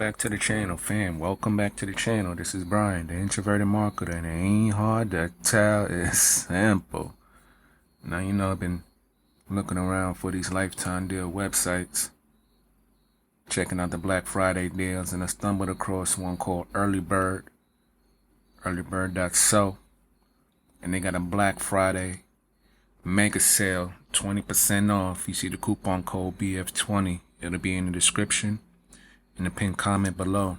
back to the channel, fam. Welcome back to the channel. This is Brian, the introverted marketer, and it ain't hard to tell. It's simple. Now, I've been looking around for these lifetime deal websites, checking out the Black Friday deals, and I stumbled across one called Earlybird, Earlybird.so, and they got a Black Friday mega sale, 20% off. You see the coupon code BF20. It'll be in the description, in the pinned comment below.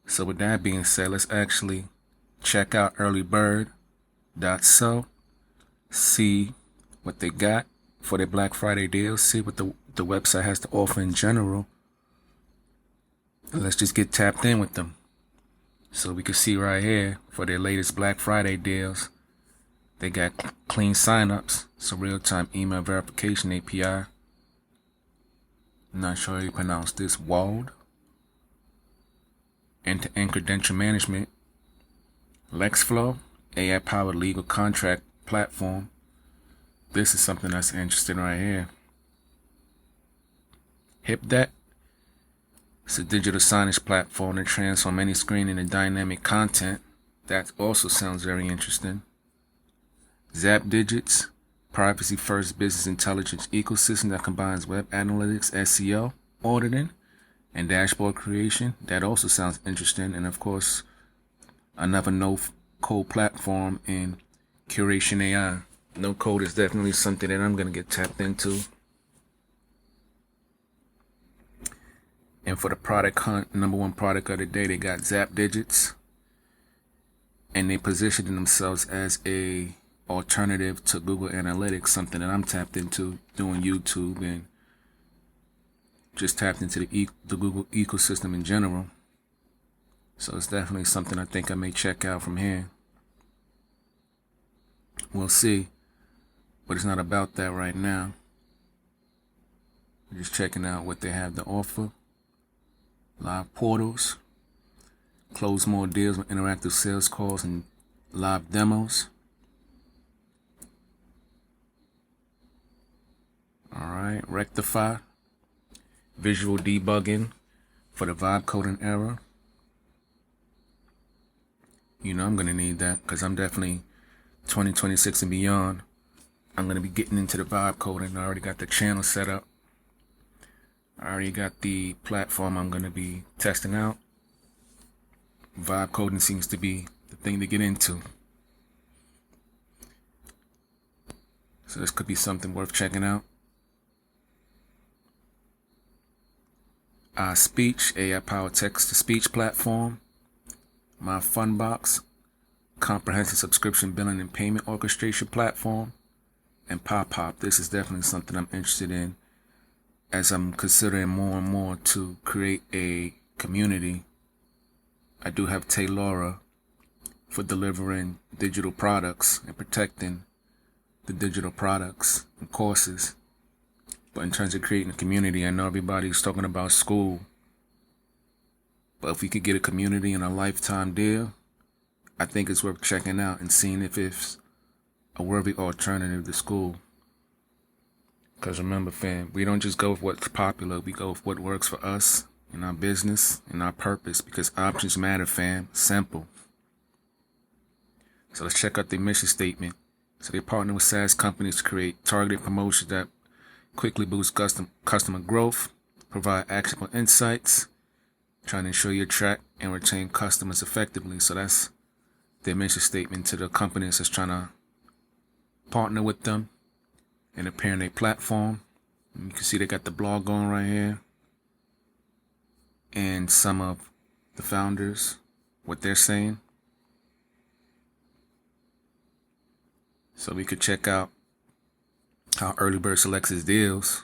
So with that being said, let's actually check out Earlybird.so, see what they got for their Black Friday deals, see what the website has to offer in general. And let's just get tapped in with them. So we can see right here for their latest Black Friday deals, they got clean signups, so real-time email verification API. Not sure how you pronounce this. WALD. End-to-end credential management. LexFlow, AI-powered legal contract platform. This is something that's interesting right here. HipDeck. It's a digital signage platform that transforms any screen into dynamic content. That also sounds very interesting. ZapDigits. Privacy-first business intelligence ecosystem that combines web analytics, SEO, auditing, and dashboard creation. That also sounds interesting. And of course, another no-code platform in curation AI. No-code is definitely something that I'm going to get tapped into. And for the product hunt, number one product of the day, they got ZapDigits. And they positioned themselves as a alternative to Google Analytics, something that I'm tapped into doing YouTube and just tapped into the Google ecosystem in general. So it's definitely something I think I may check out from here. We'll see, but it's not about that right now. We're just checking out what they have to offer. Live portals, close more deals with interactive sales calls and live demos. Alright, rectify, visual debugging for the vibe coding error. I'm going to need that because I'm definitely 2026 and beyond. I'm going to be getting into the vibe coding. I already got the channel set up. I already got the platform I'm going to be testing out. Vibe coding seems to be the thing to get into. So this could be something worth checking out. Speech, AI-powered text-to-speech platform. My Funbox, comprehensive subscription billing and payment orchestration platform. And Pop. This is definitely something I'm interested in, as I'm considering more and more to create a community. I do have Taylora for delivering digital products and protecting the digital products and courses. But in terms of creating a community, I know everybody's talking about Skool. But if we could get a community and a lifetime deal, I think it's worth checking out and seeing if it's a worthy alternative to Skool. Because remember, fam, we don't just go with what's popular. We go with what works for us in our business and our purpose. Because options matter, fam. Simple. So let's check out their mission statement. So they partner with SaaS companies to create targeted promotions that quickly boost customer growth, provide actionable insights, trying to ensure you attract and retain customers effectively. So that's their mission statement to the companies that's trying to partner with them and appear on their platform. And you can see they got the blog going right here. And some of the founders, what they're saying. So we could check out how Earlybird selects its deals.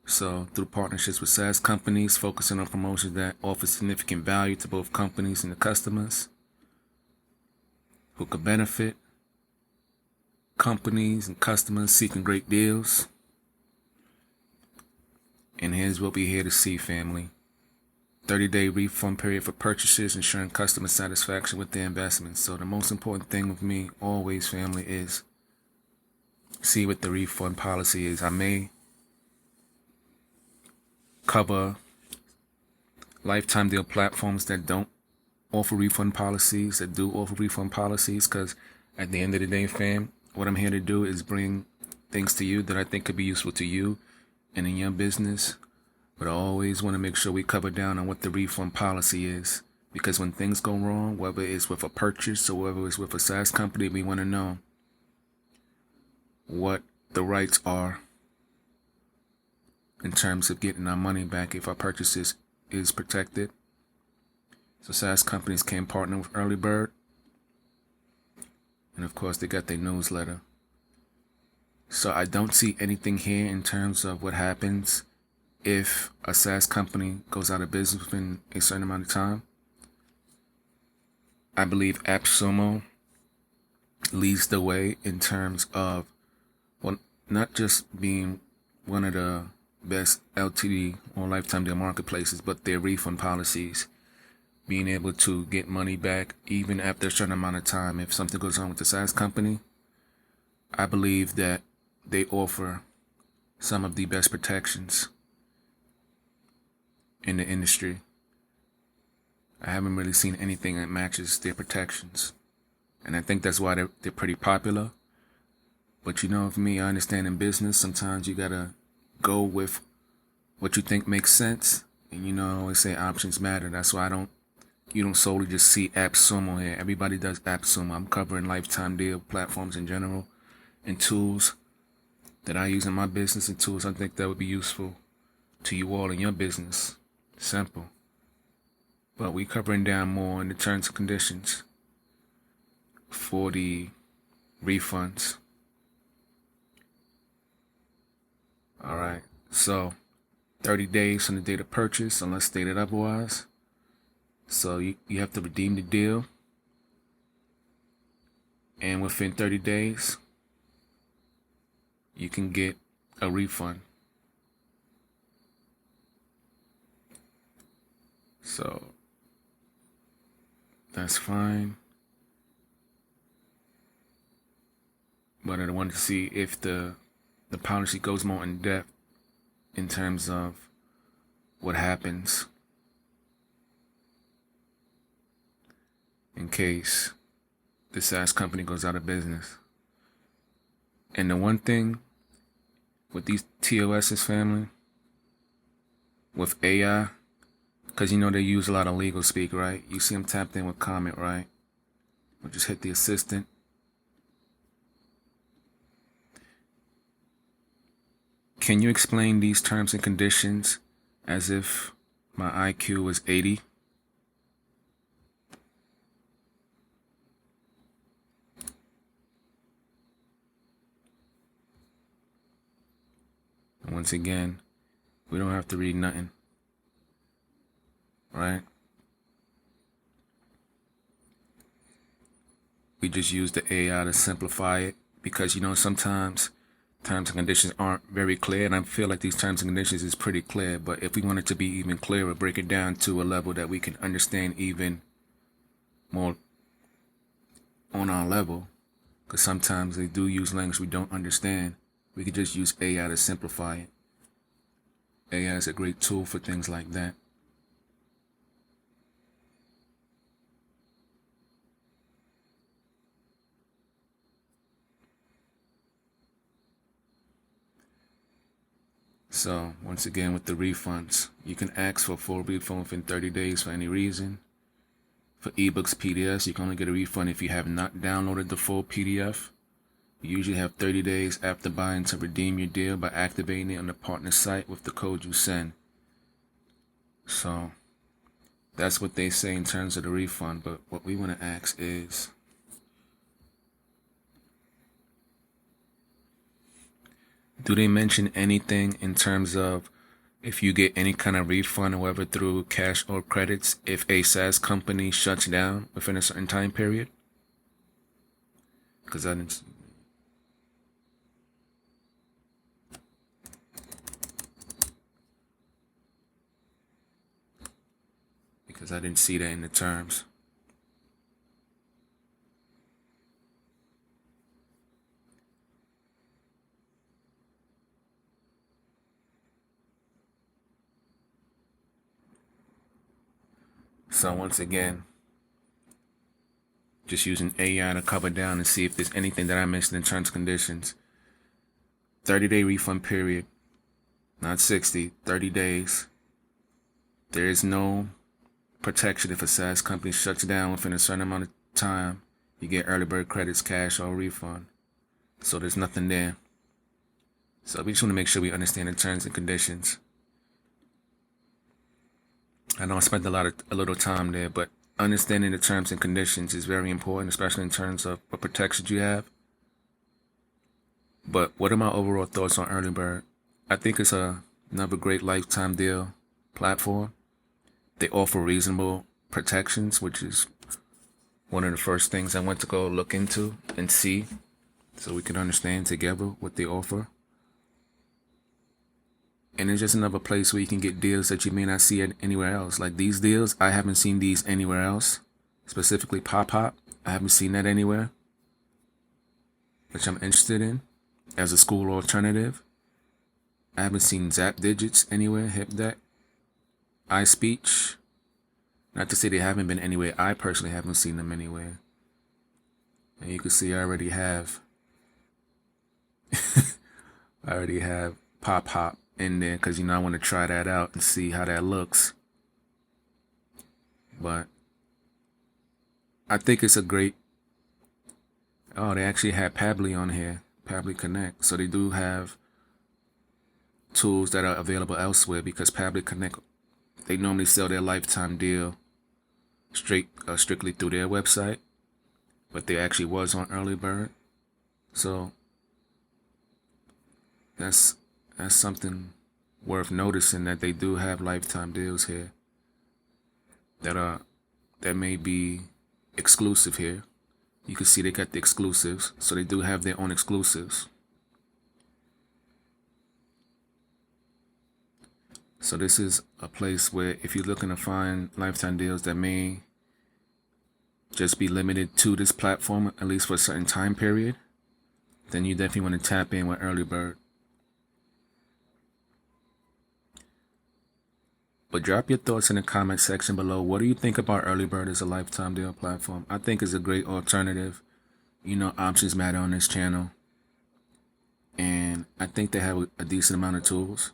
So through partnerships with SaaS companies, focusing on promotions that offer significant value to both companies and the customers who could benefit. Companies and customers seeking great deals. And here's what we're here to see, family. 30-day refund period for purchases, ensuring customer satisfaction with their investments. So the most important thing with me always, family, is see what the refund policy is. I may cover lifetime deal platforms that don't offer refund policies, that do offer refund policies, because at the end of the day, fam, what I'm here to do is bring things to you that I think could be useful to you and in your business. But I always want to make sure we cover down on what the refund policy is, because when things go wrong, whether it's with a purchase or whether it's with a SaaS company, we want to know what the rights are in terms of getting our money back if our purchases is protected. So SaaS companies can partner with Earlybird, and of course they got their newsletter. So I don't see anything here in terms of what happens if a SaaS company goes out of business within a certain amount of time. I believe AppSumo leads the way in terms of, well, not just being one of the best LTD or lifetime deal marketplaces, but their refund policies, being able to get money back even after a certain amount of time if something goes wrong with the SaaS company. I believe that they offer some of the best protections in the industry. I haven't really seen anything that matches their protections, and I think that's why they're pretty popular. But you know, for me, I understand in business, sometimes you gotta go with what you think makes sense. And you know, I always say options matter. That's why you don't solely just see AppSumo here. Everybody does AppSumo. I'm covering lifetime deal platforms in general and tools that I use in my business and tools I think that would be useful to you all in your business. Simple. But we covering down more in the terms and conditions for the refunds. Alright, so 30 days from the date of purchase, unless stated otherwise. So you have to redeem the deal, and within 30 days, you can get a refund. So that's fine. But I wanted to see if the policy goes more in depth in terms of what happens in case the SaaS company goes out of business. And the one thing with these TOS's, family, with AI, because you know they use a lot of legal speak, right? You see them tapped in with comment, right? Or just hit the assistant. Can you explain these terms and conditions as if my IQ was 80? And once again, we don't have to read nothing, right? We just use the AI to simplify it, because you know sometimes terms and conditions aren't very clear, and I feel like these terms and conditions is pretty clear, but if we want it to be even clearer, break it down to a level that we can understand even more on our level, because sometimes they do use language we don't understand. We could just use AI to simplify it. AI is a great tool for things like that. So, once again, with the refunds, you can ask for a full refund within 30 days for any reason. For ebooks, PDFs, you can only get a refund if you have not downloaded the full PDF. You usually have 30 days after buying to redeem your deal by activating it on the partner site with the code you send. So, that's what they say in terms of the refund. But what we want to ask is, do they mention anything in terms of if you get any kind of refund, whether through cash or credits, if a SaaS company shuts down within a certain time period? Because I didn't see that in the terms. So once again, just using AI to cover down and see if there's anything that I missed in terms and conditions. 30-day refund period, not 60, 30 days. There is no protection if a SaaS company shuts down within a certain amount of time. You get early bird credits, cash, or refund. So there's nothing there. So we just want to make sure we understand the terms and conditions. I know I spent a little time there, but understanding the terms and conditions is very important, especially in terms of what protections you have. But what are my overall thoughts on Earlybird? I think it's another great lifetime deal platform. They offer reasonable protections, which is one of the first things I went to go look into and see, so we can understand together what they offer. And it's just another place where you can get deals that you may not see anywhere else. Like these deals, I haven't seen these anywhere else. Specifically Pop, I haven't seen that anywhere, which I'm interested in as a Skool alternative. I haven't seen Zap Digits anywhere, HipDeck, iSpeech. Not to say they haven't been anywhere. I personally haven't seen them anywhere. And you can see I already have Pop in there because, I want to try that out and see how that looks. But I think it's a great... Oh, they actually have Pabbly on here. Pabbly Connect. So they do have tools that are available elsewhere, because Pabbly Connect, they normally sell their lifetime deal strictly through their website, but they actually was on Earlybird. So that's something worth noticing, that they do have lifetime deals here that may be exclusive here. You can see they got the exclusives, so they do have their own exclusives. So this is a place where if you're looking to find lifetime deals that may just be limited to this platform, at least for a certain time period, then you definitely want to tap in with Earlybird. But drop your thoughts in the comment section below. What do you think about Earlybird as a lifetime deal platform? I think it's a great alternative. Options matter on this channel. And I think they have a decent amount of tools.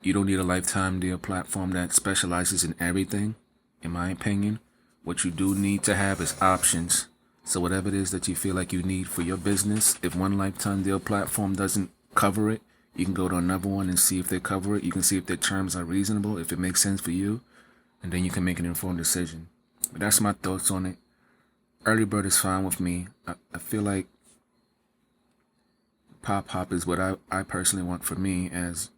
You don't need a lifetime deal platform that specializes in everything, in my opinion. What you do need to have is options. So whatever it is that you feel like you need for your business, if one lifetime deal platform doesn't cover it, you can go to another one and see if they cover it. You can see if their terms are reasonable, if it makes sense for you, and then you can make an informed decision. But that's my thoughts on it. Earlybird is fine with me. I feel like Pop is what I personally want for me, as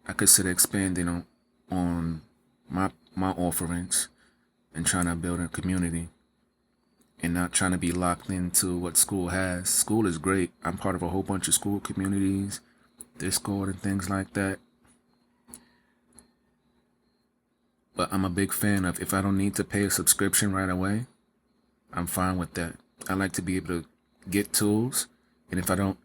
I consider expanding on my offerings and trying to build a community and not trying to be locked into what Skool has. Skool is great. I'm part of a whole bunch of Skool communities, Discord and things like that. But I'm a big fan of, if I don't need to pay a subscription right away, I'm fine with that. I like to be able to get tools, and if I don't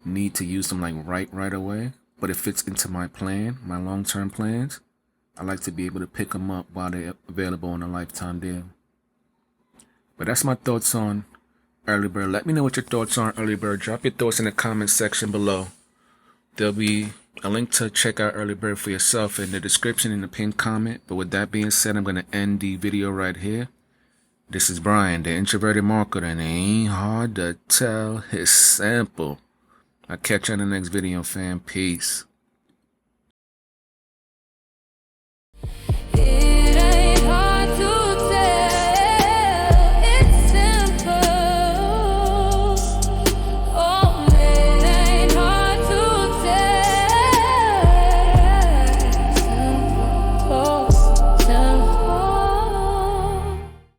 need to use them like right away, but it fits into my plan, my long-term plans, I like to be able to pick them up while they're available on a lifetime deal. But that's my thoughts on Earlybird. Let me know what your thoughts are on Earlybird. Drop your thoughts in the comment section below. There'll be a link to check out Earlybird for yourself in the description in the pinned comment. But with that being said, I'm going to end the video right here. This is Brian, the introverted marketer, and it ain't hard to tell. It's simple. I'll catch you in the next video, fam. Peace.